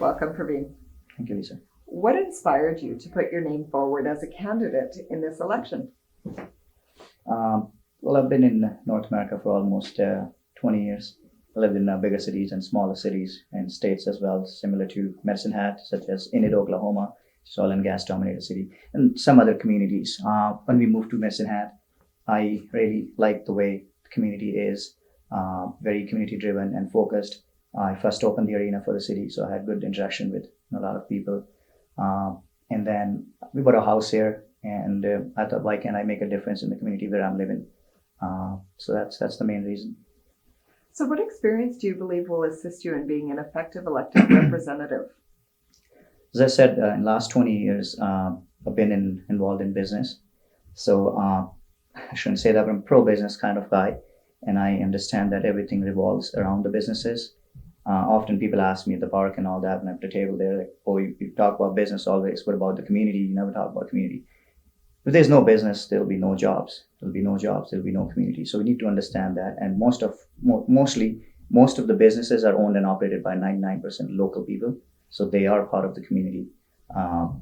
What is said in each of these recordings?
Welcome, Praveen. Thank you, Lisa. What inspired you to put your name forward as a candidate in this election? Well, I've been in North America for almost 20 years. I lived in bigger cities and smaller cities and states as well, similar to Medicine Hat, such as Enid, Oklahoma, which is oil and gas dominated city, and some other communities. When we moved to Medicine Hat, I really liked the way the community is, very community driven and focused. I first opened the arena for the city, so I had good interaction with a lot of people. And then we bought a house here, and I thought, why can't I make a difference in the community where I'm living? So that's the main reason. So what experience do you believe will assist you in being an effective elected representative? As I said, in the last 20 years, I've been involved in business. So I shouldn't say that, but I'm a pro-business kind of guy, and I understand that everything revolves around the businesses. Often people ask me at the park and all that, and at the table, they're like, oh, you talk about business always. What about the community? You never talk about community. If there's no business, there'll be no jobs. There'll be no jobs. There'll be no community. So we need to understand that. And most of the businesses are owned and operated by 99% local people. So they are part of the community. Yeah.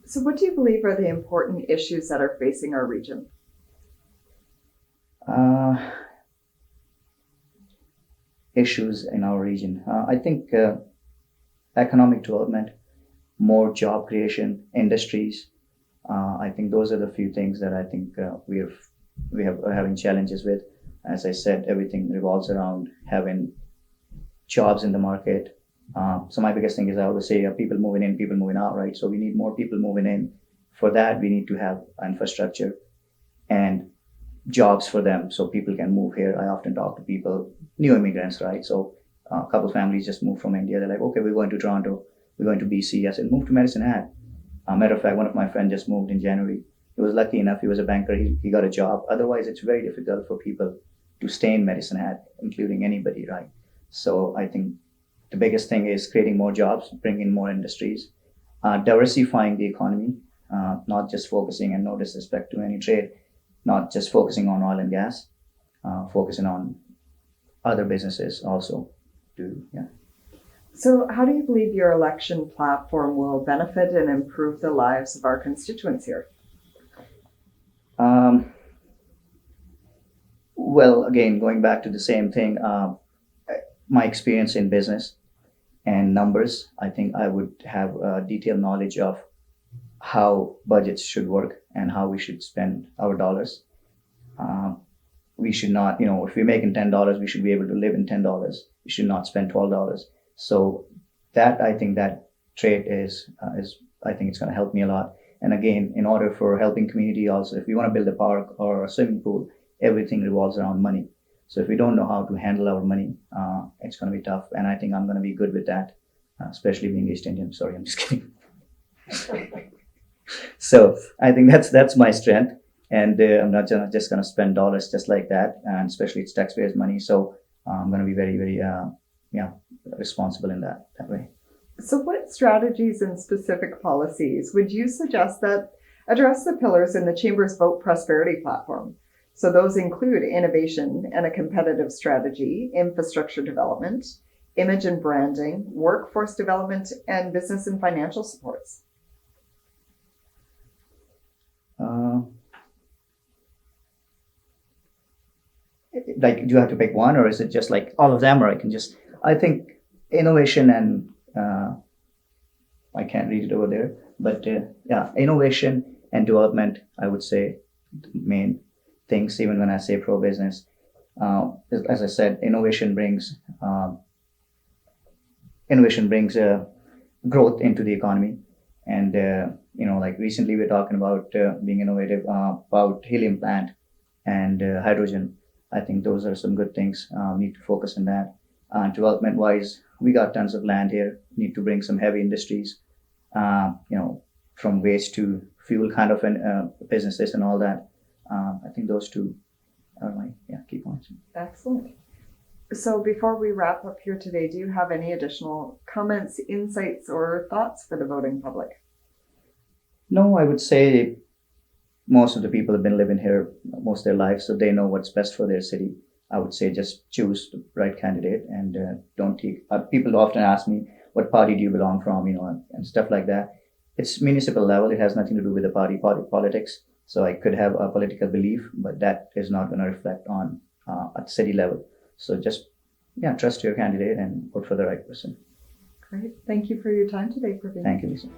So what do you believe are the important issues that are facing our region? Issues in our region. I think economic development, more job creation, industries. I think those are the few things that I think are having challenges with. As I said, everything revolves around having jobs in the market. So my biggest thing is I always say people moving in, people moving out, right? So we need more people moving in. For that, we need to have infrastructure and jobs for them so people can move here. I often talk to people, new immigrants, right? So a couple families just moved from India. They're like, okay, we're going to Toronto, we're going to BC. I said, move to Medicine Hat. Matter of fact, one of my friends just moved in January. He was lucky enough, he was a banker, he got a job. Otherwise, it's very difficult for people to stay in Medicine Hat, including anybody, right? So I think the biggest thing is creating more jobs, bringing more industries, diversifying the economy, not just focusing, and no disrespect to any trade, not just focusing on oil and gas, focusing on other businesses also. So how do you believe your election platform will benefit and improve the lives of our constituents here? Well, again, going back to the same thing, my experience in business and numbers, I think I would have a detailed knowledge of how budgets should work and how we should spend our dollars. We should not, if we're making $10, we should be able to live in $10. We should not spend $12. So I think that trait is I think it's going to help me a lot. And again, in order for helping community also, if we want to build a park or a swimming pool, everything revolves around money. So if we don't know how to handle our money, it's going to be tough. And I think I'm going to be good with that, especially being East Indian. Sorry, I'm just kidding. So I think that's my strength. And I'm not just going to spend dollars just like that, and especially it's taxpayers' money. So I'm going to be very, very, responsible in that way. So what strategies and specific policies would you suggest that address the pillars in the Chamber's Vote Prosperity platform? So those include innovation and a competitive strategy, infrastructure development, image and branding, workforce development, and business and financial supports. Like, do you have to pick one, or is it just like all of them, or I think innovation and, I can't read it over there, but innovation and development, I would say the main things, even when I say pro-business. As I said, innovation brings growth into the economy. And, like recently we're talking about being innovative about helium plant and hydrogen. I think those are some good things. We need to focus on that. Development-wise, we got tons of land here. We need to bring some heavy industries, from waste to fuel kind of businesses and all that. I think those two are my key points. Excellent. So before we wrap up here today, do you have any additional comments, insights, or thoughts for the voting public? No, I would say most of the people have been living here most of their lives, so they know what's best for their city. I would say just choose the right candidate and don't take. People often ask me, "What party do you belong from?" And stuff like that. It's municipal level. It has nothing to do with the party politics. So I could have a political belief, but that is not going to reflect on at city level. So just trust your candidate and vote for the right person. Great. Thank you for your time today, Praveen. Thank you, Lisa.